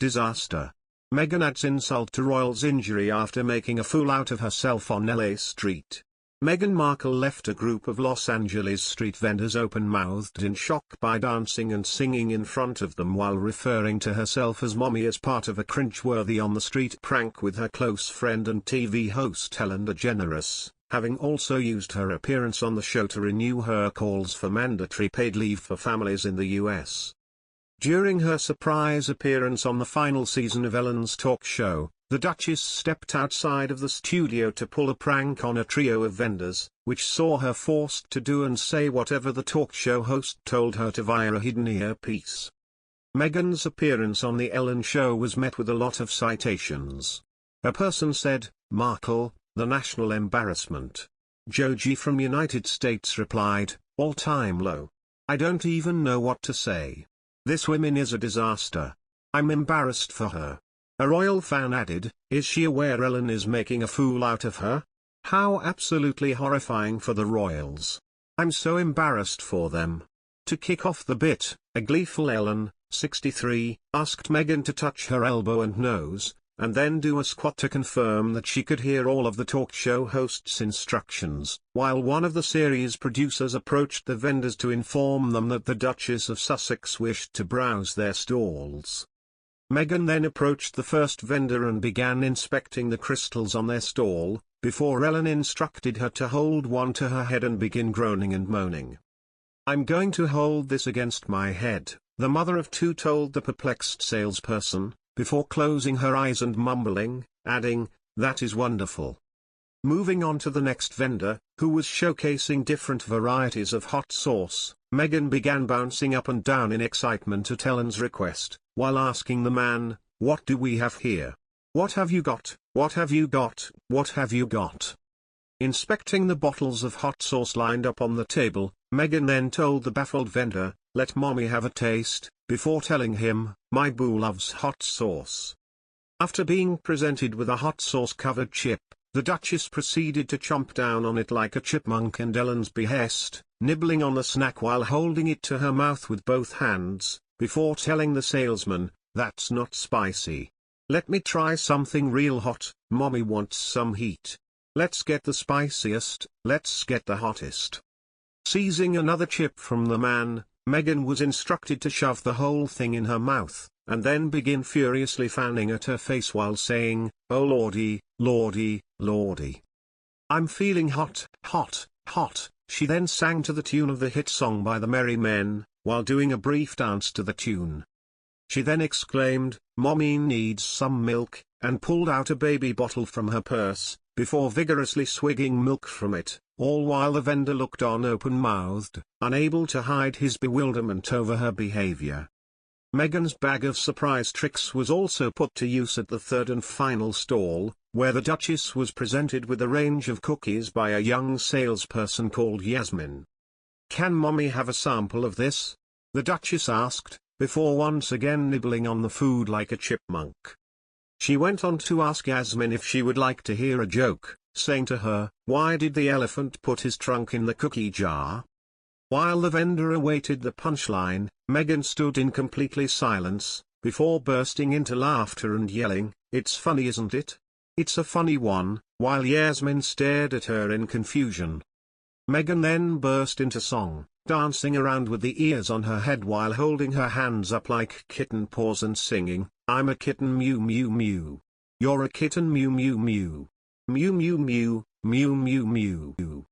disaster. Meghan adds insult to royal's injury after making a fool out of herself on LA Street. Meghan Markle left a group of Los Angeles street vendors open-mouthed in shock by dancing and singing in front of them while referring to herself as mommy as part of a cringe-worthy on-the-street prank with her close friend and TV host Ellen DeGeneres, having also used her appearance on the show to renew her calls for mandatory paid leave for families in the US. During her surprise appearance on the final season of Ellen's talk show, the Duchess stepped outside of the studio to pull a prank on a trio of vendors, which saw her forced to do and say whatever the talk show host told her to via a hidden earpiece. Meghan's appearance on the Ellen show was met with a lot of citations. A person said, "Markle, the national embarrassment." Joji from United States replied, "All-time low. I don't even know what to say. This woman is a disaster. I'm embarrassed for her." A royal fan added, "Is she aware Ellen is making a fool out of her? How absolutely horrifying for the royals. I'm so embarrassed for them." To kick off the bit, a gleeful Ellen, 63, asked Meghan to touch her elbow and nose, and then do a squat to confirm that she could hear all of the talk show host's instructions, while one of the series producers approached the vendors to inform them that the Duchess of Sussex wished to browse their stalls. Meghan then approached the first vendor and began inspecting the crystals on their stall, before Ellen instructed her to hold one to her head and begin groaning and moaning. "I'm going to hold this against my head," the mother of two told the perplexed salesperson, before closing her eyes and mumbling, adding, "That is wonderful." Moving on to the next vendor, who was showcasing different varieties of hot sauce, Meghan began bouncing up and down in excitement at Ellen's request, while asking the man, "What do we have here? What have you got? What have you got? What have you got?" Inspecting the bottles of hot sauce lined up on the table, Meghan then told the baffled vendor, "Let mommy have a taste," before telling him, "My boo loves hot sauce." After being presented with a hot sauce-covered chip, the Duchess proceeded to chomp down on it like a chipmunk at Ellen's behest, nibbling on the snack while holding it to her mouth with both hands, before telling the salesman, "That's not spicy. Let me try something real hot, mommy wants some heat. Let's get the spiciest, let's get the hottest." Seizing another chip from the man, Meghan was instructed to shove the whole thing in her mouth, and then begin furiously fanning at her face while saying, "Oh lordy, lordy, lordy. I'm feeling hot, hot, hot." She then sang to the tune of the hit song by the Merry Men, while doing a brief dance to the tune. She then exclaimed, "Mommy needs some milk," and pulled out a baby bottle from her purse, before vigorously swigging milk from it, all while the vendor looked on open-mouthed, unable to hide his bewilderment over her behavior. Meghan's bag of surprise tricks was also put to use at the third and final stall, where the Duchess was presented with a range of cookies by a young salesperson called Yasmin. "Can mommy have a sample of this?" the Duchess asked, before once again nibbling on the food like a chipmunk. She went on to ask Yasmin if she would like to hear a joke, saying to her, "Why did the elephant put his trunk in the cookie jar?" While the vendor awaited the punchline, Meghan stood in complete silence, before bursting into laughter and yelling, "It's funny, isn't it? It's a funny one," while Yasmin stared at her in confusion. Meghan then burst into song, dancing around with the ears on her head while holding her hands up like kitten paws and singing, "I'm a kitten mew mew mew. You're a kitten mew mew mew. Mew mew mew, mew mew mew."